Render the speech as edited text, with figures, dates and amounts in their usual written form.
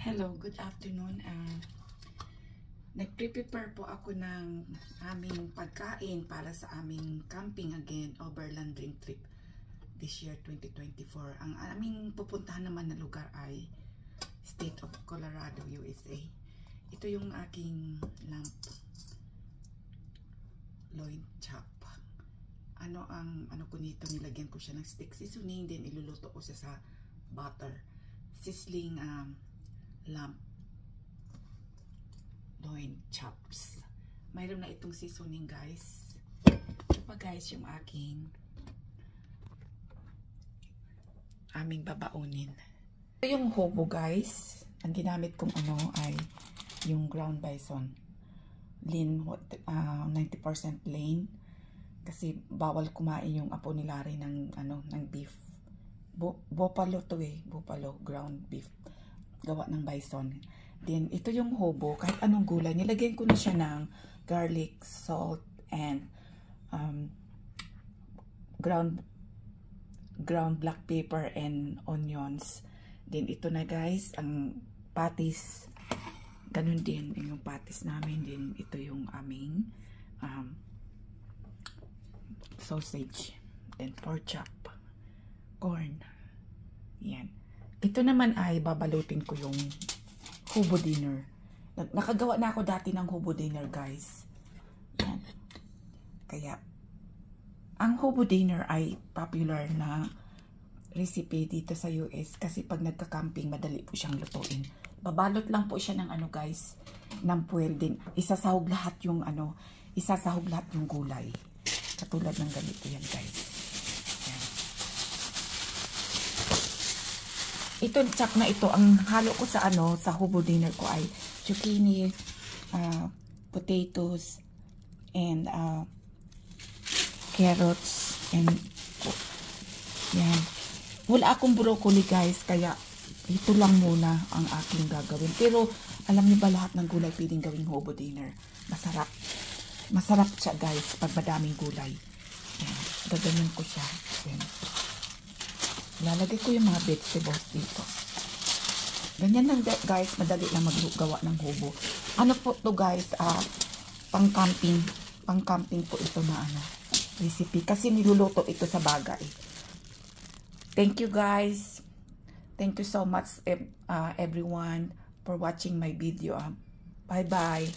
Hello, good afternoon. Nagpre-prepare po ako ng aming pagkain para sa aming camping again, overland dream trip this year 2024. Ang aming pupuntahan naman na lugar ay State of Colorado, USA. Ito yung aking lamb loin chop. Ano ko nito, nilagyan ko siya ng stick seasoning, then iluluto ko siya sa butter. Sizzling lamb loin chops. Mayroon na itong seasoning, guys. Ito pa, guys, yung aming babaunin. Ito yung hobo, guys. Ang ginamit kong ay yung ground bison. Lean, 90% lean. Kasi bawal kumain yung apo ni Larry ng beef. Buffalo to buffalo ground beef. Gawa ng bison. Then, ito yung hobo. Kahit anong gulay. Nilagyan ko na siya ng garlic, salt, and ground black pepper and onions. Then, ito na, guys, ang patties. Ganun din yung patties namin. Then, ito yung aming sausage. Then, pork chop. Corn. Yan. Ito naman ay babalutin ko yung hobo dinner. Nakagawa na ako dati ng hobo dinner, guys. Yan. Kaya, ang hobo dinner ay popular na recipe dito sa US kasi pag nagka-camping, madali po siyang lutuin. Babalot lang po siya ng guys, ng puwel din. Isasahog lahat yung gulay. Katulad ng ganito yan, guys. Yan. Itong chop na ito, ang halo ko sa sa hobo dinner ko ay zucchini, potatoes, and carrots, and yan. Wala akong broccoli, guys, kaya ito lang muna ang aking gagawin. Pero alam niyo ba, lahat ng gulay pwedeng gawing hobo dinner. Masarap. Masarap siya, guys, pag madaming gulay. Yan. Gaganyan ko siya. Yan. Lalagay ko yung mga vegetables dito. Ganyan lang, guys. Madali lang maggawa ng hobo. Ano po to, guys? Pang-camping. Pang-camping po ito na recipe. Kasi niluluto ito sa bagay. Thank you, guys. Thank you so much, everyone, for watching my video. Bye-bye.